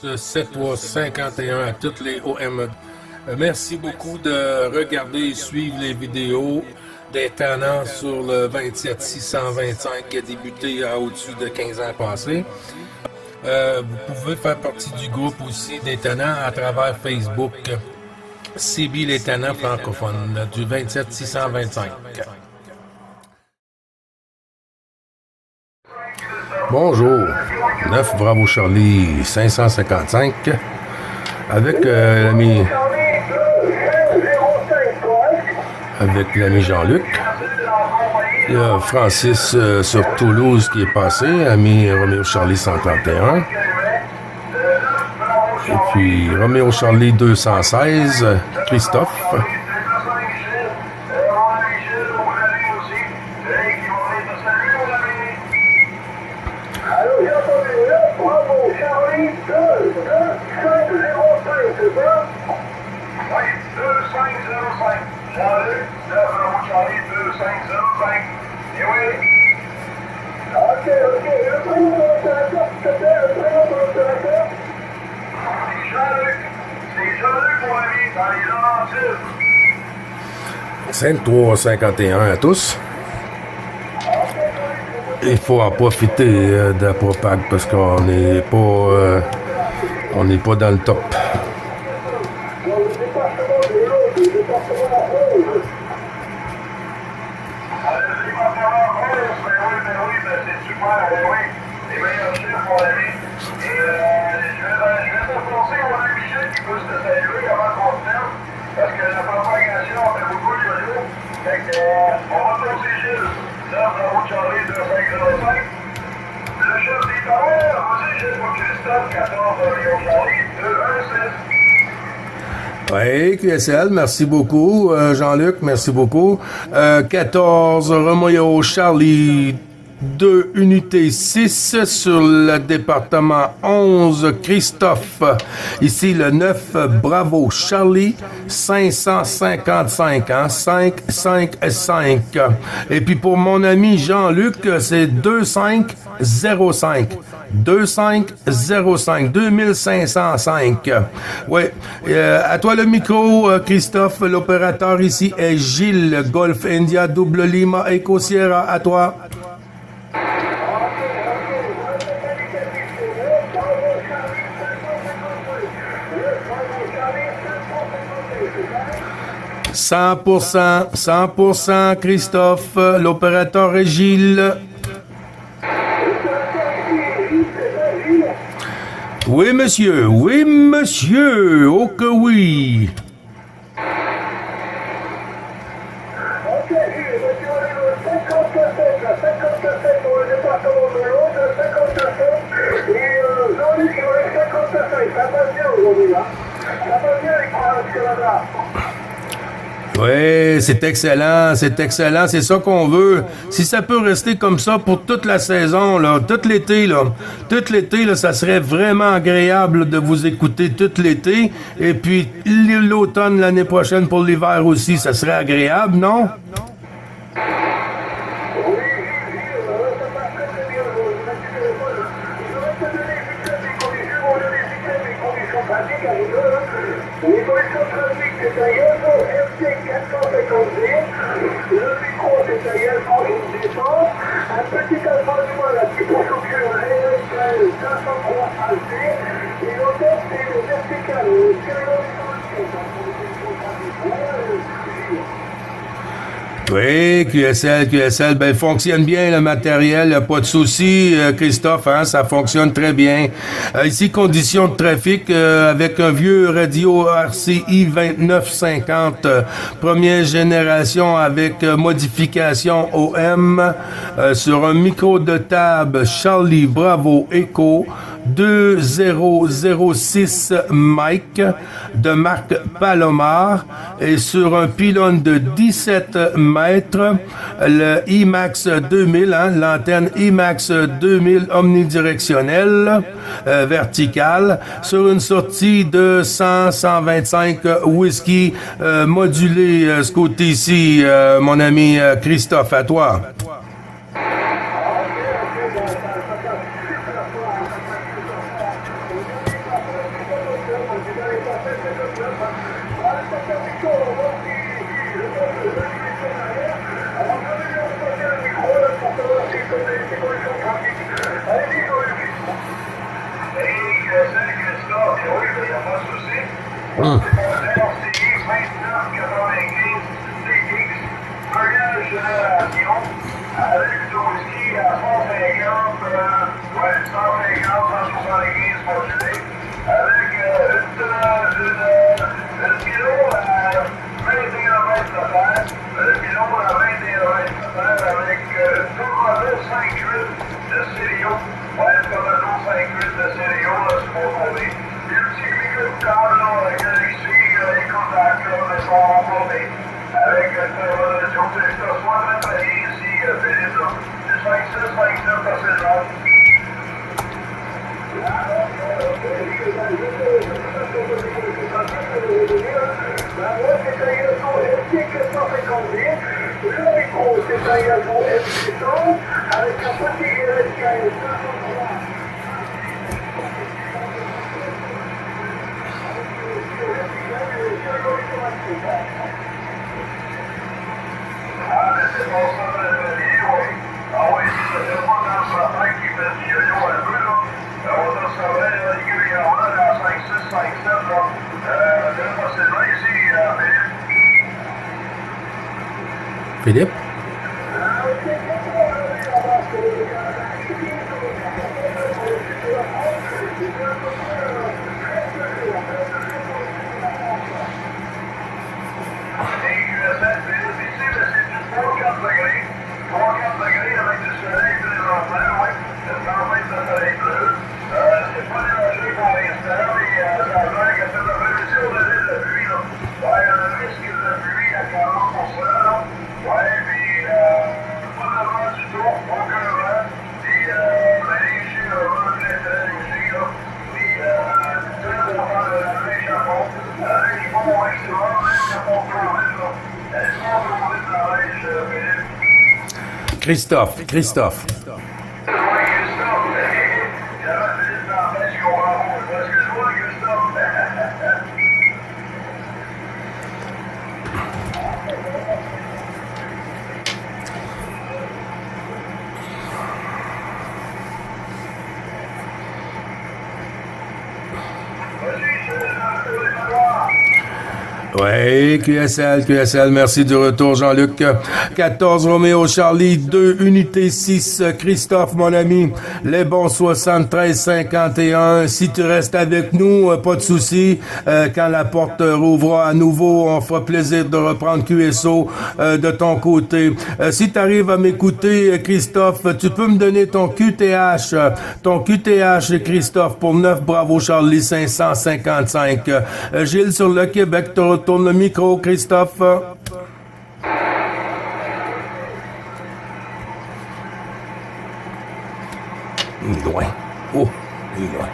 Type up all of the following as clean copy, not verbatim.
7351 à toutes les OM. Merci beaucoup de regarder et suivre les vidéos des Tannants sur le 27625 qui a débuté à au-dessus de 15 ans passés. Vous pouvez faire partie du groupe aussi des Tannants à travers Facebook. CB les Tannants francophones du 27625. Bonjour, 9 Bravo Charlie 555 avec l'ami Jean-Luc. Il y a Francis sur Toulouse qui est passé, ami Roméo Charlie 131. Et puis Roméo Charlie 216, Christophe. C'est 53-51 à tous. Il faut en profiter de la propague parce qu'on n'est pas dans le top. Oui, QSL, merci beaucoup. Jean-Luc, merci beaucoup. 14, Romeo Charlie 2, unité 6 sur le département 11, Christophe. Ici le 9, Bravo Charlie 555, hein, 555. Et puis pour mon ami Jean-Luc, c'est 2505. 2505. Oui. À toi le micro, Christophe. L'opérateur ici est Gilles, Golf India, Double Lima, Eco Sierra. À toi. « 100%, Christophe. L'opérateur est Gilles. » Oui, monsieur. Oh que oui. Oui, c'est excellent, c'est ça qu'on veut. Si ça peut rester comme ça pour toute la saison, là, tout l'été, ça serait vraiment agréable de vous écouter tout l'été. Et puis l'automne, l'année prochaine pour l'hiver aussi, ça serait agréable, non? Oui, QSL, ben fonctionne bien le matériel, pas de souci, Christophe, hein, ça fonctionne très bien. Ici, conditions de trafic avec un vieux radio RCI 2950, première génération avec modification OM sur un micro de table Charlie Bravo Echo 2006 Mike de marque Palomar et sur un pylône de 17 mètres, le IMAX 2000, hein, l'antenne IMAX 2000 omnidirectionnelle verticale sur une sortie de 100-125 whisky modulé ce côté-ci, mon ami Christophe, à toi. Philippe? Christophe. Oui, QSL, merci du retour, Jean-Luc. 14 Roméo Charlie, 2 Unité 6, Christophe, mon ami. Les bons 73-51. Si tu restes avec nous, pas de souci. Quand la porte rouvrira à nouveau, on fera plaisir de reprendre QSO de ton côté. Si tu arrives à m'écouter, Christophe, tu peux me donner ton QTH. Ton QTH, Christophe, pour 9 Bravo Charlie 555. Gilles sur le Québec, te retourne le micro, Christophe. Loin. Oh, loin.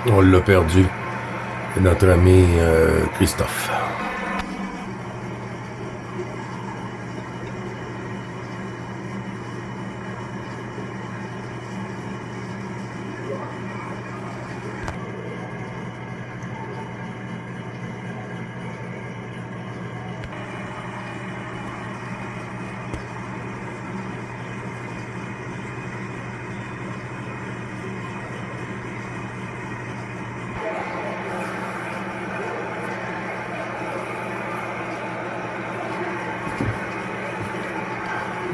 On l'a perdu. notre ami Christophe.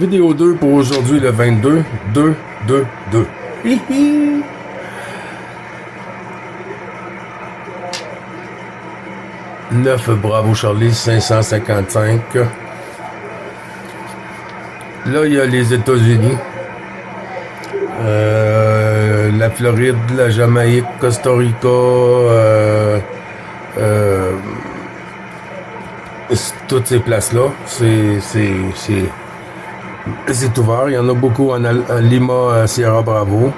Vidéo 2 pour aujourd'hui, le 22, 2, 2, 2. Hihi! Neuf Bravo Charlie 555. Là, il y a les États-Unis, la Floride, la Jamaïque, Costa Rica, toutes ces places-là, c'est ouvert. Il y en a beaucoup en Lima, Sierra Bravo.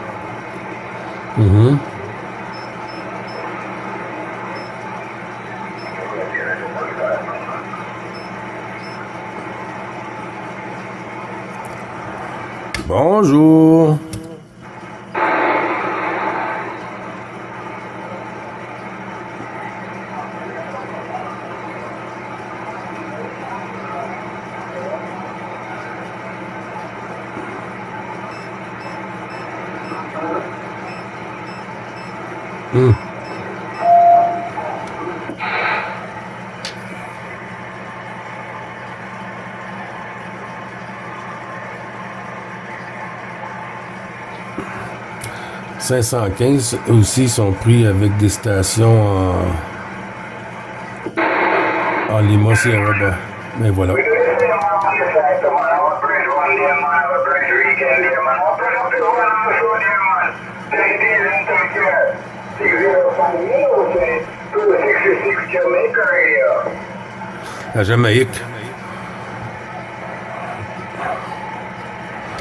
Bonjour. Hum. « 515 aussi sont pris avec des stations en Lima, Sierra. Mais voilà. La Jamaïque.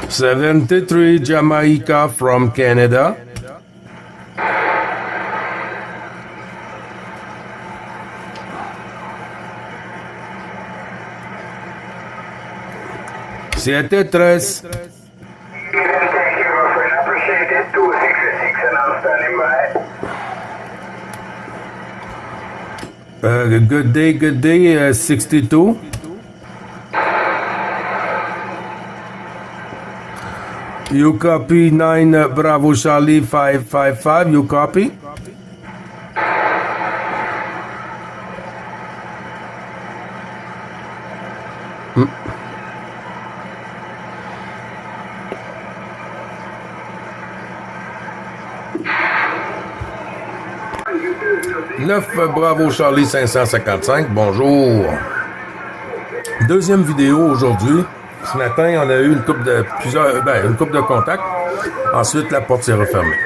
73 Jamaica from Canada. Siete tres. Good day, 62. You copy 9 Bravo Charlie 555, you copy? Neuf Bravo Charlie 555, bonjour. Deuxième vidéo aujourd'hui. Ce matin, on a eu une couple de contacts. Ensuite, la porte s'est refermée.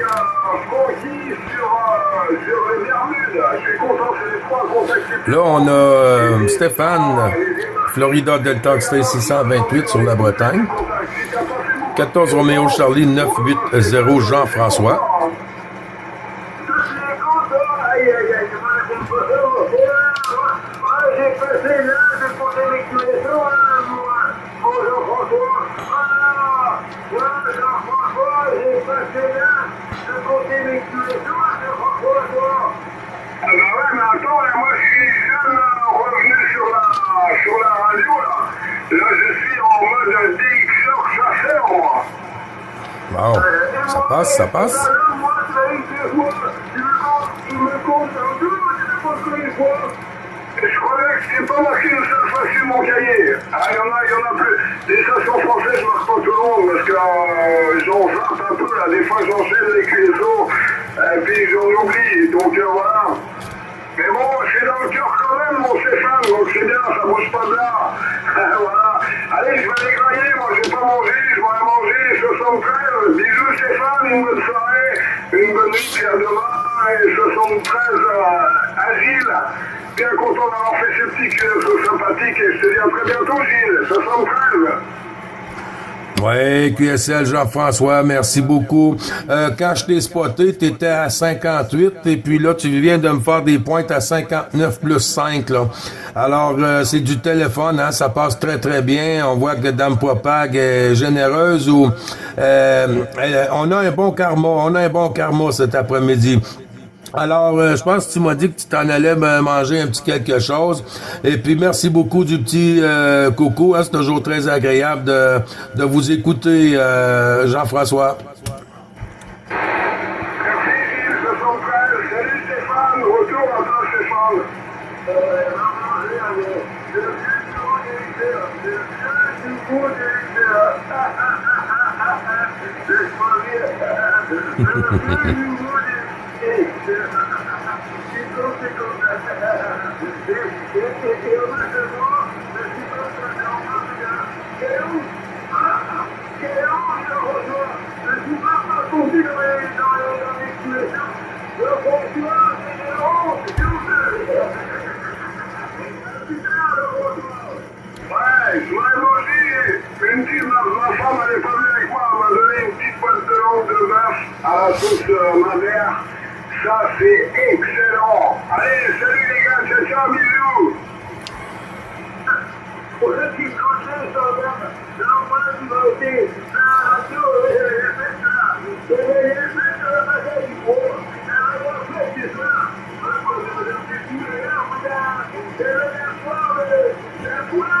Là, on a Stéphane, Florida Delta Express 628 sur la Bretagne. 14 Roméo Charlie 980 Jean-François. Wow, ça passe. Je croyais que c'était pas marqué une seule fois sur mon cahier. Ah, il y en a plus. Les stations françaises, je marque pas tout le monde parce que j'en zappe un peu là. Des fois, j'enchaîne les QSO et puis j'en oublie. Donc voilà. Mais bon, c'est dans le cœur quand même, mon Stéphane. Donc c'est bien, ça bouge pas de là. Voilà. Allez, je vais aller grailler. Moi, j'ai pas mangé. Je vais aller manger 73. Bisous, Stéphane. Une bonne soirée. Une bonne nuit. Puis à demain. Et 73 Agile. Bien content d'avoir fait ce petit QSO sympathique et je te dis à très bientôt, Gilles. 73. Oui, QSL Jean-François, merci beaucoup. Quand je t'ai spoté, tu étais à 58 et puis là, tu viens de me faire des pointes à 59 plus 5. Là. Alors, c'est du téléphone, hein, ça passe très très bien. On voit que Dame Popag est généreuse ou on a un bon karma cet après-midi. Alors, je pense que tu m'as dit que tu t'en allais manger un petit quelque chose. Et puis, merci beaucoup du petit coco. Hein, c'est toujours très agréable de vous écouter, Jean-François. Merci Gilles 73. Salut Stéphane, retour à toi Stéphane. Manger avec le vieux nouveau directeur. Laisse-moi rire. Le vieux nouveau directeur. C'est comme ça. Et honnêtement, je suis pas très normal, quel est le rejoint. Je ne suis pas conduit dans les situations. Le bonsoir, c'est des hontes, s'il vous plaît. Putain, le bonsoir. Ouais, je voudrais manger une petite, ma femme, elle est pas venue avec moi, elle m'a donné une petite pointe de langue de bœuf à la sauce ma mère. Ça, c'est excellent. Allez, salut les gars, ciao, ciao, bisous. Pour ceux qui connaissent, l'envoi du voté, la radio, j'ai fait ça. J'ai fait ça la bataille du bois. La fait c'est ça. C'est le soir, le soir.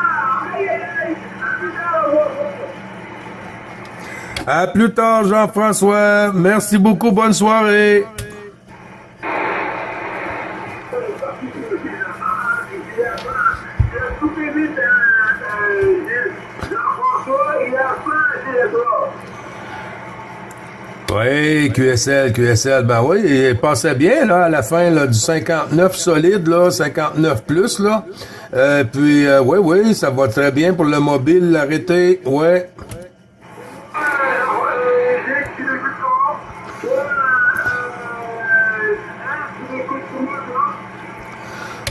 Aïe, aïe, aïe. À plus tard, Jean-François. Merci beaucoup. Bonne soirée. Oui, QSL, ben oui, il passait bien, là, à la fin, là, du 59 solide, là, 59 plus, là. Oui, ça va très bien pour le mobile, l'arrêté, ouais.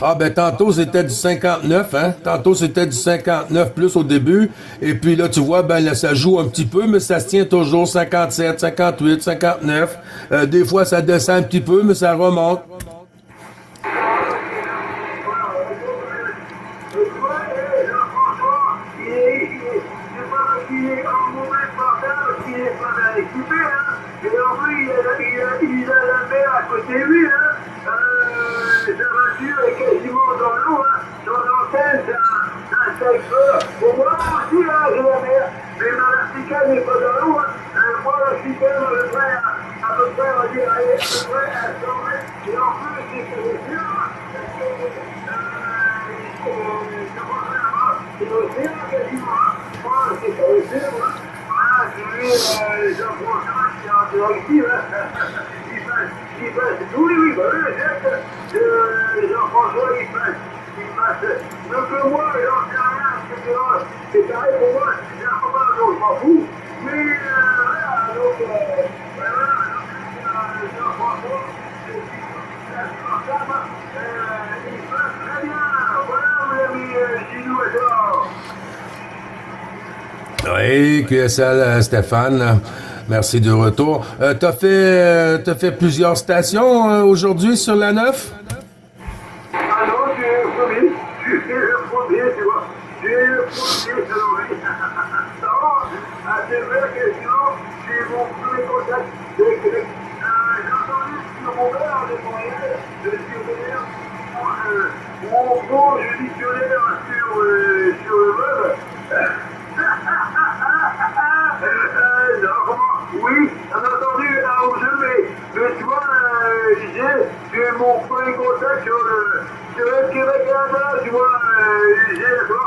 Ah, ben, tantôt, c'était du 59, hein. Tantôt, c'était du 59 plus au début. Et puis là, tu vois, ben, là, ça joue un petit peu, mais ça se tient toujours 57, 58, 59. Des fois, ça descend un petit peu, mais ça remonte. Il a la mer à côté de lui, hein. Sa voiture est quasiment dans l'eau, hein. Son antenne, c'est un cypher. Pour moi aussi, hein, j'ai la mer. Mais ma verticale n'est pas dans l'eau, hein. Moi, la verticale, à peu près, on va dire, à peu près à 100 mètres. Et en plus, c'est que les yeux, c'est l'océan quasiment, hein. Moi, c'est pas l'océan, hein. Ah, c'est lui, Jean-François, qui est en directive, hein. Il passe, oui, bah oui, Jean-François, il passe, mieux que moi, j'en sais rien, etc. C'est pareil pour moi, c'est un problème, donc je m'en fous. Mais, voilà, donc, Jean-François, il passe très bien. Voilà, mon ami Gilou et toi. Oui, QSL, Stéphane. Merci du retour. T'as fait plusieurs stations aujourd'hui sur la 9? Ah non, tu es le premier. Tu es le premier, tu vois. Tu es le premier, selon lui. Ça va? Ah, c'est vrai que sinon, tu es mon premier contact. J'ai entendu sur mon verre de Montréal, je suis ouvert mon bon dictionnaire sur le web. Oui, on a entendu un ou deux, mais tu vois, j'ai mon premier contact sur le Québec-Canada, tu vois, j'ai toi.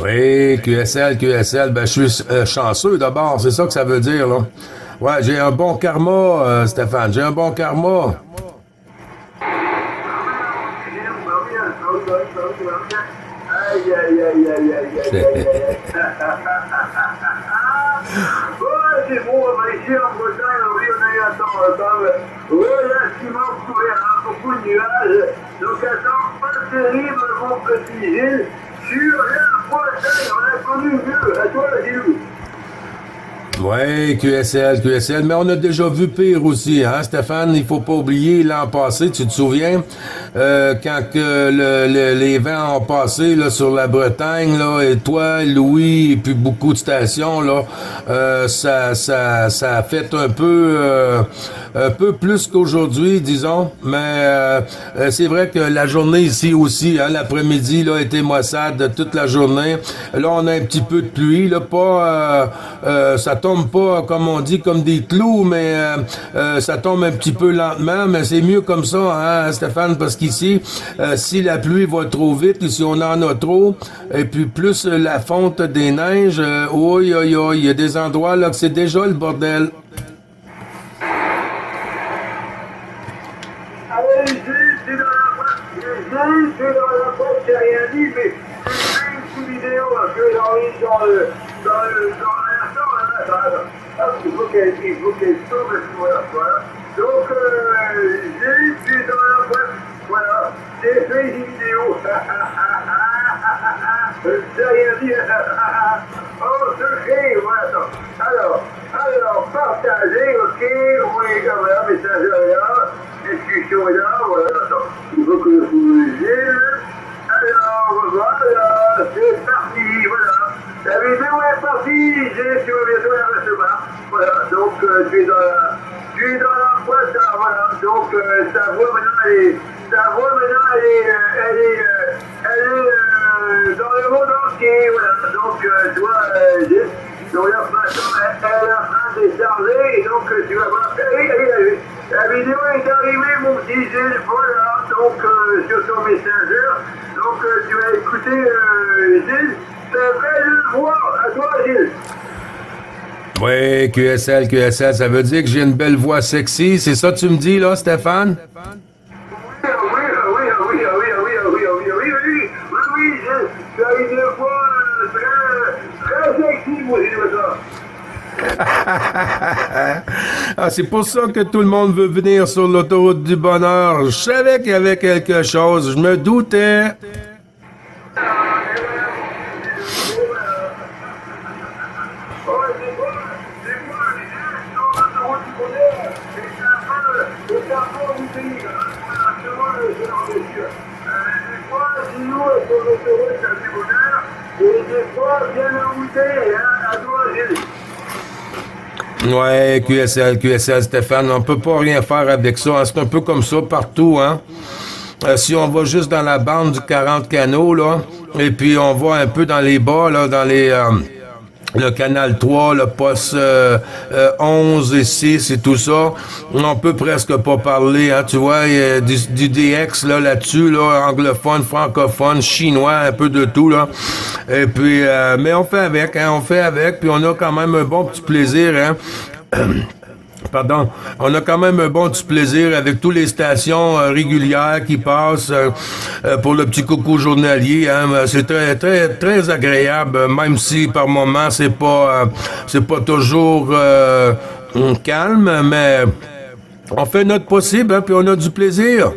Oui, QSL, ben je suis chanceux d'abord, c'est ça que ça veut dire, là. Ouais, j'ai un bon karma, Stéphane, j'ai un bon karma. Aïe, aïe, aïe, aïe, aïe, aïe. Ouais, c'est bon, ici en Bretagne, oui, on a eu un temps retard. Relativement couvert, beaucoup de nuages. Donc, un temps pas terrible, mon petit Gilles. sur la Bretagne, on a connu mieux. À toi, Gilou. Oui, QSL, mais on a déjà vu pire aussi, hein, Stéphane, il faut pas oublier l'an passé, tu te souviens, quand que les vents ont passé là, sur la Bretagne, là, et toi, Louis, et puis beaucoup de stations, là, ça a fait un peu plus qu'aujourd'hui, disons, mais c'est vrai que la journée ici aussi, hein, l'après-midi, là, était maussade toute la journée. Là, on a un petit peu de pluie, là, pas, ça tombe pas, comme on dit, comme des clous, mais ça tombe un petit peu lentement, mais c'est mieux comme ça, hein, Stéphane, parce qu'ici, si la pluie va trop vite, si on en a trop, et puis plus la fonte des neiges, il y a des endroits là que c'est déjà le bordel. Allez, c'est dans la boîte, j'ai rien dit, mais j'ai fait une petite vidéo que j'ai envie dans l'instant, il faut qu'elle tombe, voilà. Donc, j'ai suis dans la boîte, voilà, j'ai fait une vidéo. J'ai rien dit. Oh, secret, voilà. Alors, partagez, ok, oui, comme là, message là, discussion là, voilà, attends. Il faut que vous Gilles. Alors, voilà, c'est parti, voilà. La vidéo est partie, Gilles, tu vas bientôt la recevoir. Voilà, donc, tu es dans la boîte, là, voilà. Donc, ta voix maintenant, elle est dans le monde entier, voilà. Donc, toi, Gilles, donc là, maintenant, elle est en train de charger, et donc, tu vas voir, allez. La vidéo est arrivée, mon petit Gilles, voilà, donc, sur ton messenger. Donc, tu vas écouter, Gilles, ta belle voix. À toi, Gilles. Oui, QSL, ça veut dire que j'ai une belle voix sexy, c'est ça que tu me dis, là, Stéphane? Oui, tu as une voix très sexy, mon Gilles, ça. Ah, c'est pour ça que tout le monde veut venir sur l'autoroute du bonheur. Je savais qu'il y avait quelque chose, je me doutais. Ouais, QSL, Stéphane, on peut pas rien faire avec ça, hein. C'est un peu comme ça partout, hein. Si on va juste dans la bande du 40 canaux, là, et puis on va un peu dans les bas, là, dans les... le canal 3, le poste 11 et 6 et tout ça, on peut presque pas parler, hein, tu vois, il y a du DX là-dessus, là, anglophone, francophone, chinois, un peu de tout, là. Et puis, mais on fait avec, puis on a quand même un bon petit plaisir, hein. Pardon, on a quand même un bon petit plaisir avec toutes les stations régulières qui passent pour le petit coucou journalier. Hein. C'est très, très, très agréable, même si par moments c'est pas toujours calme, mais on fait notre possible, hein, puis on a du plaisir.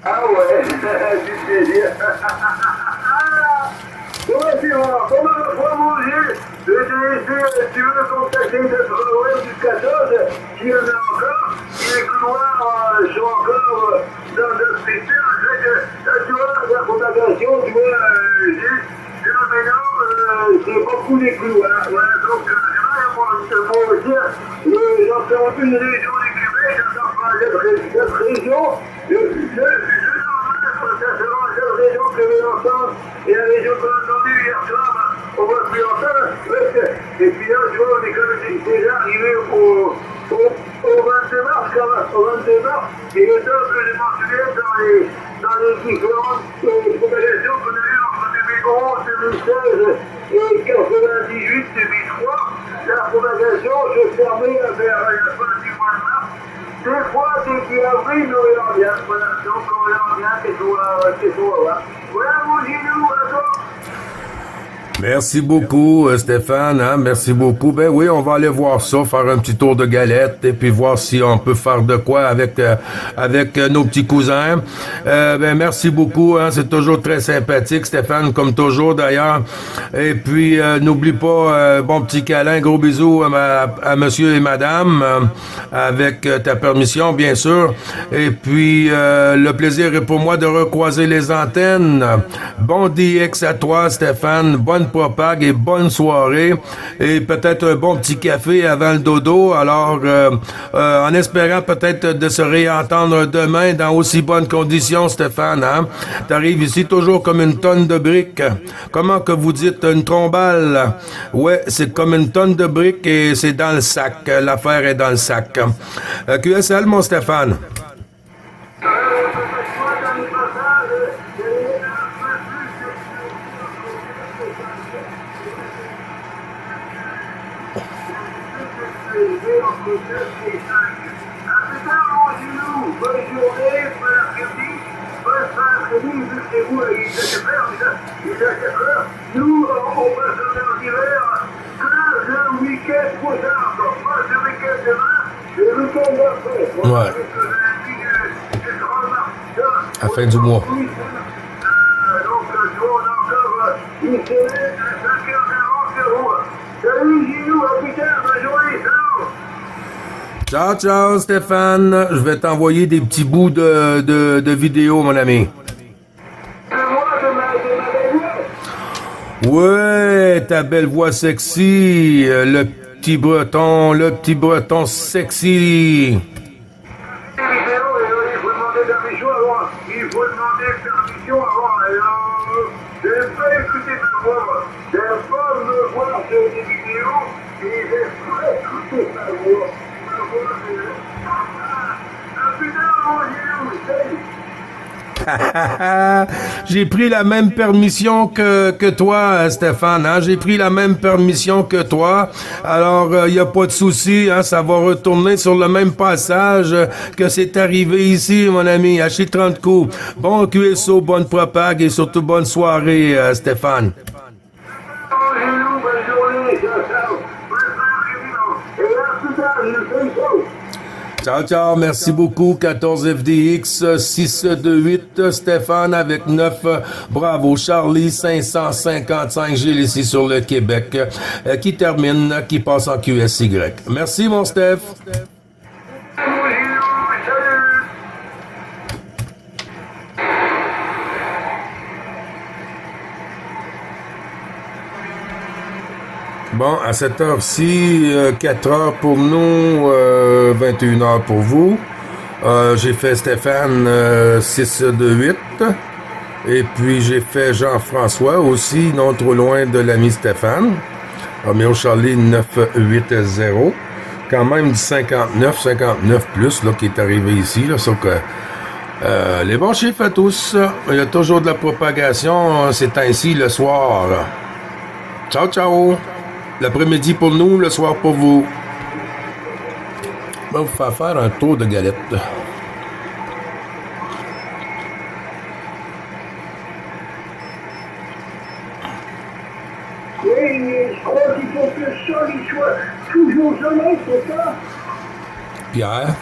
Ah ouais, du plaisir. Ouais, c'est bon. Comment manger? Tu veux contacter notre web du 14, qui y en a encore, les couloirs sont encore dans le secteur. Tu vois, la propagation, tu vois, maintenant, c'est beaucoup les couloirs. Voilà, donc, moi aussi, j'en fais un peu une région du Québec, j'en parle cette région, je ça sera la région que je vais entendre, et la région qu'on a entendue hier soir, on va plus entendre. Et puis là, tu vois, on est quand même déjà arrivé au 22 mars, quand même, au 22 mars, et le temps que j'ai mentionné dans les différentes propagations qu'on a eues entre 2011, 2016 et 98, 2003, la propagation se fermait vers la fin du mois de mars. Des fois, début avril, nous verrons bien. Voilà, donc on verra bien qu'est-ce qu'on va voir. Voilà, mon Gilou, à toi. Merci beaucoup, Stéphane. Hein? Merci beaucoup. Ben oui, on va aller voir ça, faire un petit tour de galette et puis voir si on peut faire de quoi avec nos petits cousins. Ben merci beaucoup. Hein? C'est toujours très sympathique, Stéphane, comme toujours d'ailleurs. Et puis n'oublie pas, bon petit câlin, gros bisous à Monsieur et Madame, avec ta permission, bien sûr. Et puis le plaisir est pour moi de recroiser les antennes. Bon DX à toi, Stéphane. Bonne propague et bonne soirée et peut-être un bon petit café avant le dodo. Alors, en espérant peut-être de se réentendre demain dans aussi bonnes conditions, Stéphane. Hein? T'arrives ici toujours comme une tonne de briques. Comment que vous dites une trombale? Ouais, c'est comme une tonne de briques et c'est dans le sac. L'affaire est dans le sac. QSL, mon Stéphane. Nous, on passe l'hiver que le week-end prochain, pas le week-end demain, le week-end d'après. Ouais. À la fin du mois. Donc, on a encore une semaine, 5 heures d'avance de route. Salut, Gilou, à plus tard, bonne journée, ciao! Ciao, ciao, Stéphane. Je vais t'envoyer des petits bouts de vidéos, mon ami. Ouais, ta belle voix sexy, le petit breton sexy. Il faut demander permission avant. J'aime pas écouter ta voix. J'aime pas me voir sur des vidéos et j'aime pas écouter ta voix. Putain, mon Gilou, salut! J'ai pris la même permission que toi, Stéphane. Hein? J'ai pris la même permission que toi. Alors, il n'y a pas de souci. Hein? Ça va retourner sur le même passage que c'est arrivé ici, mon ami. Haché 30 coups. Bon QSO, bonne propague et surtout bonne soirée, Stéphane. Bonne journée, ciao. Bonne soirée, et à plus tard, je fais chaud. Ciao, ciao, merci beaucoup. 14FDX 628, Stéphane avec 9. Bravo, Charlie 555, Gilles ici sur le Québec, qui termine, qui passe en QSY. Merci, mon Steph. Bon, à cette heure-ci, 4 heures pour nous, 21 heures pour vous. J'ai fait Stéphane 628. Et puis j'ai fait Jean-François aussi, non trop loin de l'ami Stéphane. Romeo Charlie 980. Quand même du 59 plus là, qui est arrivé ici. Là, sauf que les bons chiffres à tous. Il y a toujours de la propagation. C'est ainsi le soir. Ciao, ciao. L'après-midi pour nous, le soir pour vous. On va faire un tour de galette. Oui, je crois qu'il faut que Charlie soit toujours jamais, c'est ça? Pierre.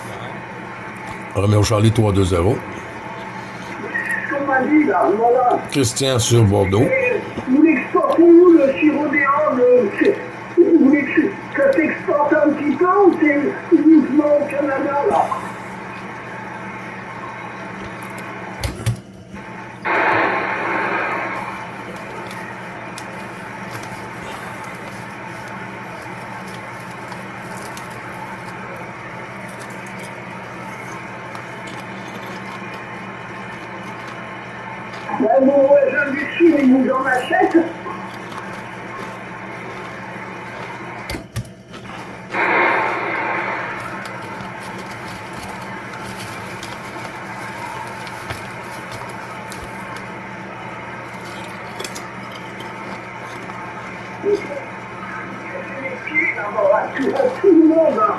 Romeo Charlie 320. Comme on dit là, voilà. Christian sur Bordeaux. Vous l'exportez où le sirop d'érable? Vous voulez que ça s'exporte un petit peu ou c'est uniquement au Canada là? Ben, mon voisin du dessus, il nous en achète. Les pieds là-bas, à tout le monde. Hein.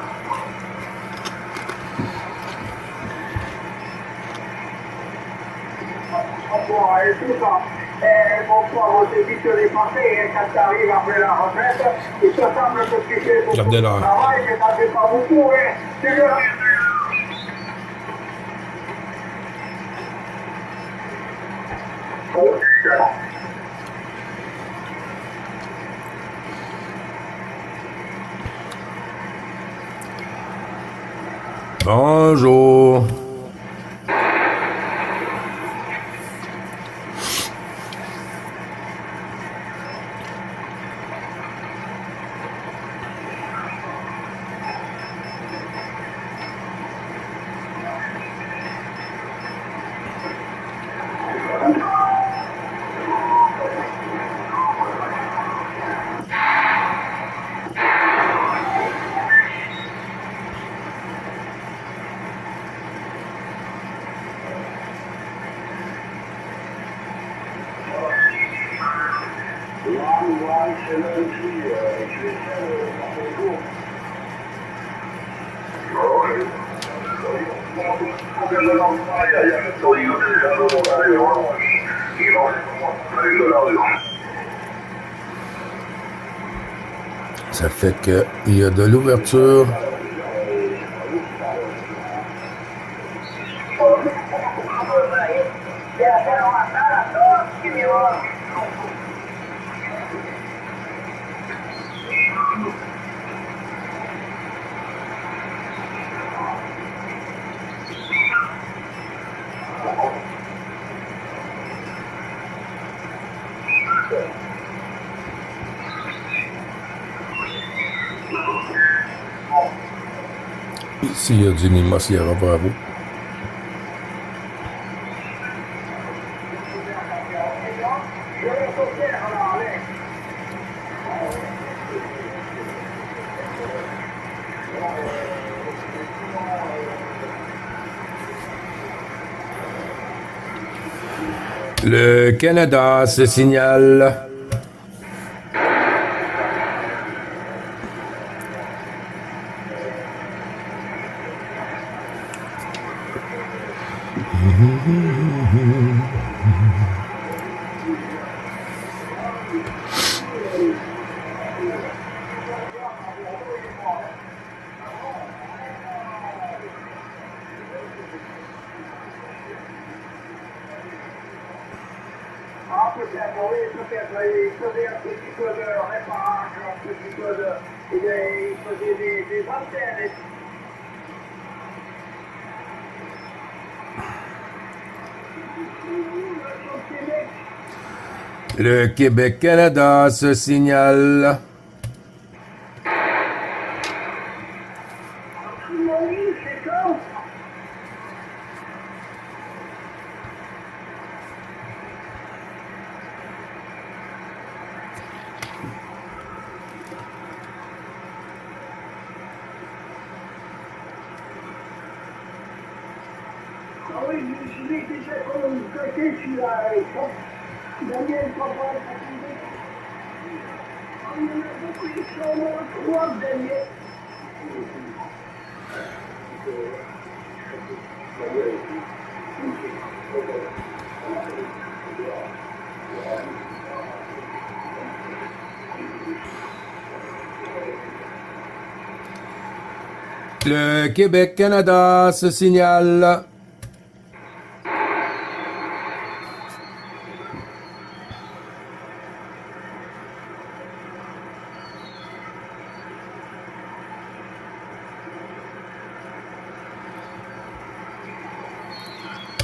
Bon, allez, c'est ça. Mon pauvre, c'est vite dépassé, hein, quand tu arrives après la retraite, il te semble que tu fais beaucoup de travail, mais t'en fais pas beaucoup, hein. C'est bien. Bonjour. Ça fait qu'il y a de l'ouverture. Ici, il y a du Nima Sierra Bravo. Le Canada se signale. Peut-être un petit peu de réparage, un petit peu de... Il faisait des antennes. Le Québec-Canada se signale. Ah oui, je l'ai déjà côté celui-là. Daniel, papa, il y en a beaucoup qui sont trois, Daniel. Le Québec-Canada se signale.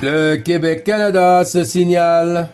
Le Québec-Canada se signale.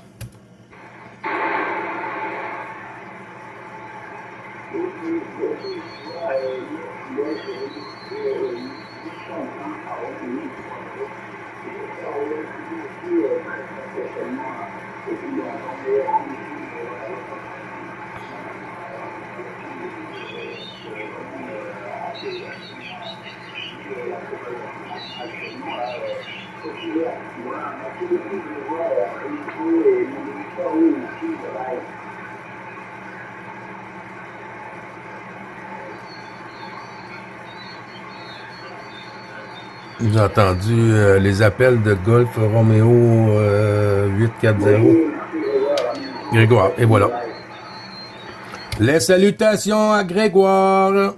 J'ai entendu les appels de Golf Romeo 840. Grégoire, et voilà. Les salutations à Grégoire.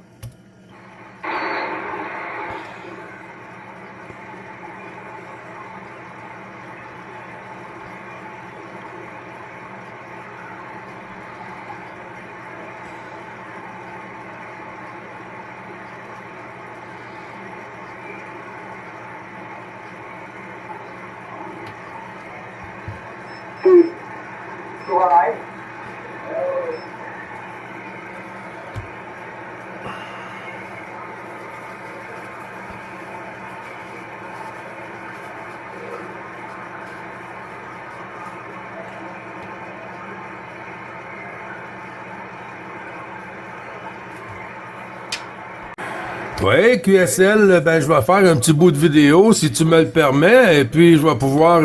Oui, QSL, ben je vais faire un petit bout de vidéo si tu me le permets, et puis je vais pouvoir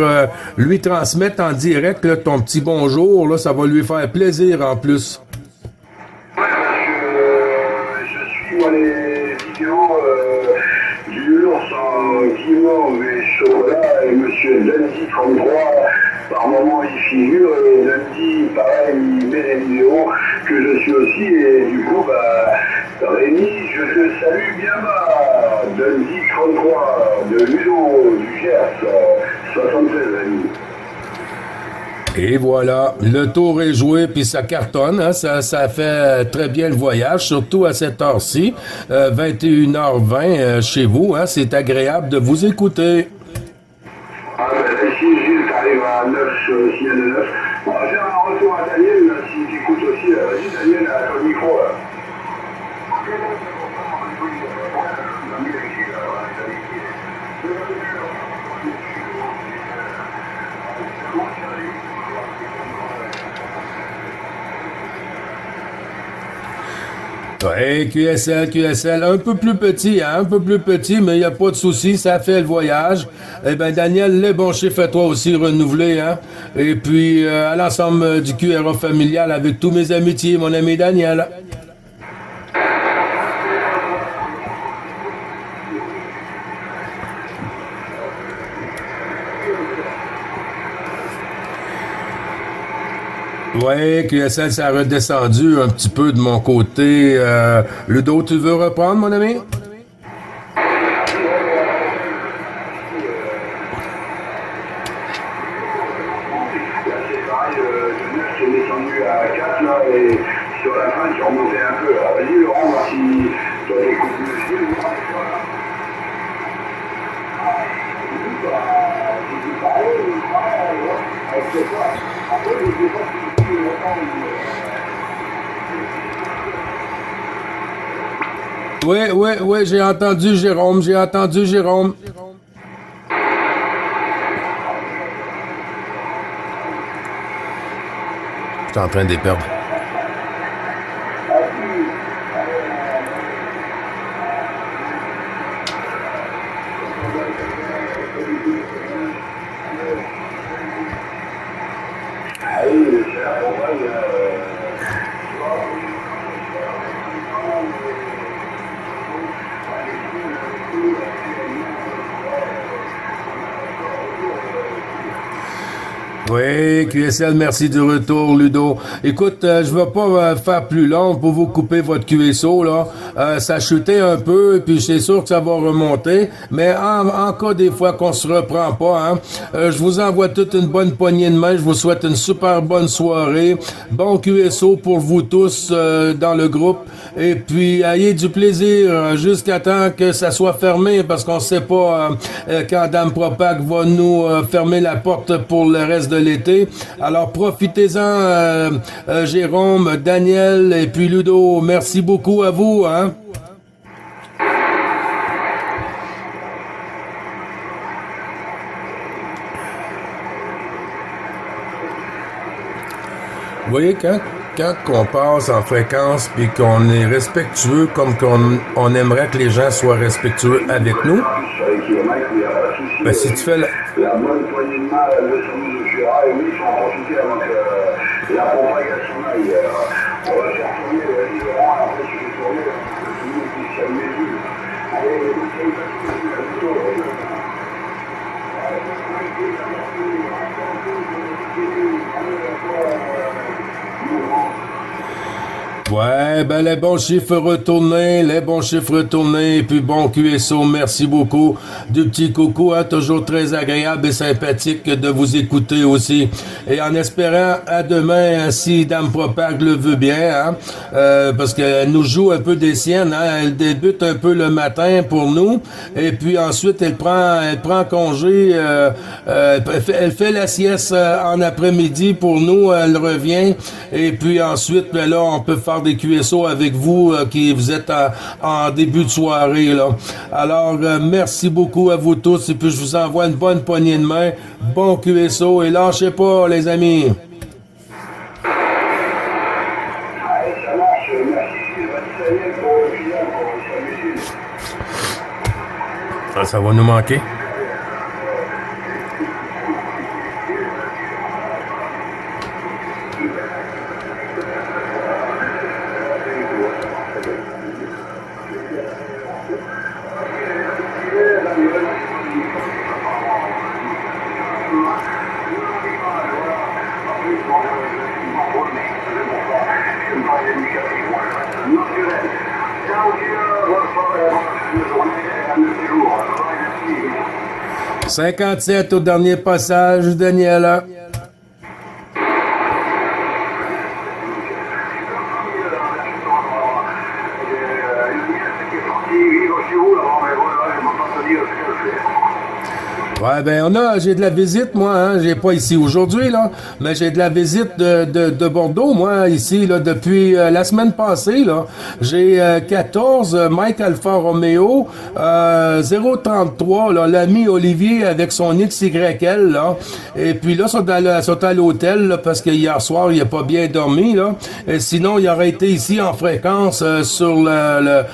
lui transmettre en direct là, ton petit bonjour, là, ça va lui faire plaisir en plus. Ouais, je suis moi les vidéos du ours en guimauve et chocolat et monsieur Dundee 33, par moment il figure et Dundee, pareil, il met des vidéos que je suis aussi et du coup, Rémi, je te salue bien bas, Dundee 33, de Ludo, du Gers, 76 Rémi. Et voilà, le tour est joué, puis ça cartonne, hein, ça fait très bien le voyage, surtout à cette heure-ci, 21h20 chez vous, hein, c'est agréable de vous écouter. Ah ben ici, Gilles, t'arrives à 9, signal de 9. On va faire un retour à Daniel, là, si t'écoutes aussi, vas-y Daniel, à ton micro, là. Ouais, QSL, un peu plus petit, hein, un peu plus petit, mais il n'y a pas de souci, ça fait le voyage. Eh ben Daniel, les bons chiffres à toi aussi renouvelés, hein. Et puis à l'ensemble du QRA familial avec tous mes amitiés, mon ami Daniel. Ouais, QSL, ça a redescendu un petit peu de mon côté. Ludo, tu veux reprendre, mon ami? Qui est descendu à 4 là et sur la fin tu remontais un peu. Alors vas-y Laurent, voir si toi t'écoutes mieux. Ouais, j'ai entendu Jérôme. Je suis en train de les perdre. Oui, QSL, merci du retour, Ludo. Écoute, je vais pas faire plus long pour vous couper votre QSO, là. Ça a chuté un peu, puis c'est sûr que ça va remonter, mais en cas des fois qu'on se reprend pas, hein, je vous envoie toute une bonne poignée de main, je vous souhaite une super bonne soirée, bon QSO pour vous tous dans le groupe, et puis ayez du plaisir jusqu'à temps que ça soit fermé, parce qu'on sait pas quand Dame Propac va nous fermer la porte pour le reste de l'été. Alors profitez-en, Jérôme, Daniel et puis Ludo. Merci beaucoup à vous, hein. Vous voyez, quand on passe en fréquence puis qu'on est respectueux comme on aimerait que les gens soient respectueux avec nous, ben si tu fais la bonne poignée de main, elle veut s'en au Jura, et oui, il faut en profiter avant que la propagation aille. On va faire tourner les Laurent, et après je vais tourner, tout le monde puisse calmer les vues. Allez, les bouteilles, la Ouais, ben les bons chiffres retournés, et puis bon QSO, merci beaucoup du petit coucou, hein, toujours très agréable et sympathique de vous écouter aussi. Et en espérant à demain, si Dame Propag le veut bien, hein, parce qu'elle nous joue un peu des siennes, hein, elle débute un peu le matin pour nous, et puis ensuite elle prend congé, elle fait la sieste en après-midi pour nous, elle revient, et puis ensuite, ben là, on peut faire des QSO avec vous qui vous êtes en début de soirée là. Alors merci beaucoup à vous tous et puis je vous envoie une bonne poignée de main. Bon QSO et lâchez pas les amis. Ça va nous manquer. « 57 au dernier passage, Daniela. » Ouais, ben j'ai de la visite, moi, hein. J'ai pas ici aujourd'hui, là, mais j'ai de la visite de Bordeaux, moi, ici, là, depuis la semaine passée, là. J'ai 14 Mike Alfa Romeo, 033, là, l'ami Olivier avec son XYL, là. Et puis là, sont à l'hôtel, là, parce que hier soir, il a pas bien dormi, là. Et sinon, il aurait été ici en fréquence sur la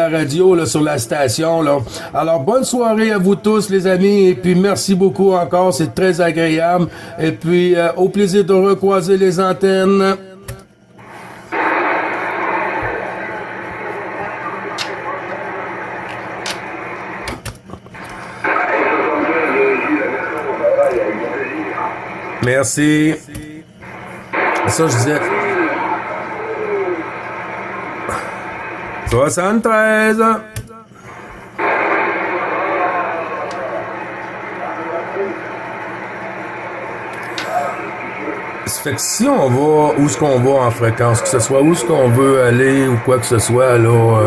radio, là, sur la station, là. Alors, bonne soirée à vous tous, les amis, et puis merci beaucoup encore, c'est très agréable. Et puis, au plaisir de recroiser les antennes. Merci. Ça, je disais. 73. Fait que si on va où est-ce qu'on va en fréquence, que ce soit où est-ce qu'on veut aller ou quoi que ce soit, là,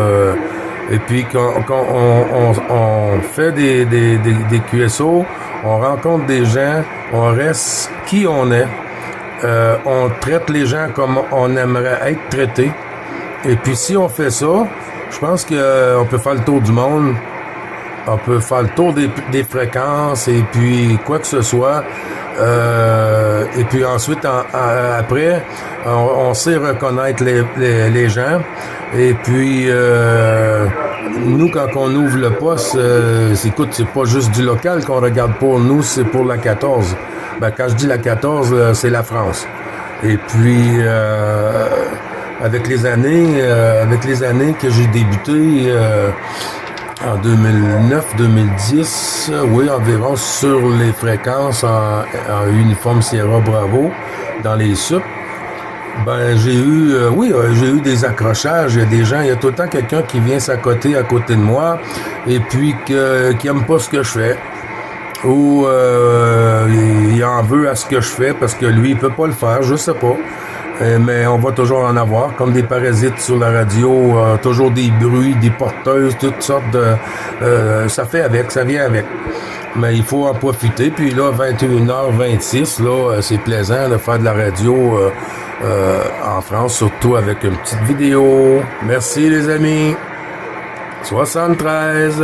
et puis on fait des QSO, on rencontre des gens, on reste qui on est, on traite les gens comme on aimerait être traité. Et puis si on fait ça, je pense que on peut faire le tour du monde, on peut faire le tour des fréquences et puis quoi que ce soit. Et puis ensuite, après, on sait reconnaître les gens. Et puis, nous, quand on ouvre le poste, écoute, c'est pas juste du local qu'on regarde pour nous, c'est pour la 14. Ben, quand je dis la 14, c'est la France. Et puis, avec les années que j'ai débuté, en 2009-2010, oui, environ sur les fréquences en uniforme Sierra Bravo dans les SUP. Ben, j'ai eu des accrochages. Il y a des gens, il y a tout le temps quelqu'un qui vient s'accoter à côté de moi et puis qui aime pas ce que je fais. Ou il en veut à ce que je fais parce que lui, il peut pas le faire, je sais pas. Mais on va toujours en avoir, comme des parasites sur la radio, toujours des bruits, des porteuses, toutes sortes de... ça vient avec. Mais il faut en profiter. Puis là, 21h26, là, c'est plaisant de faire de la radio en France, surtout avec une petite vidéo. Merci les amis. 73.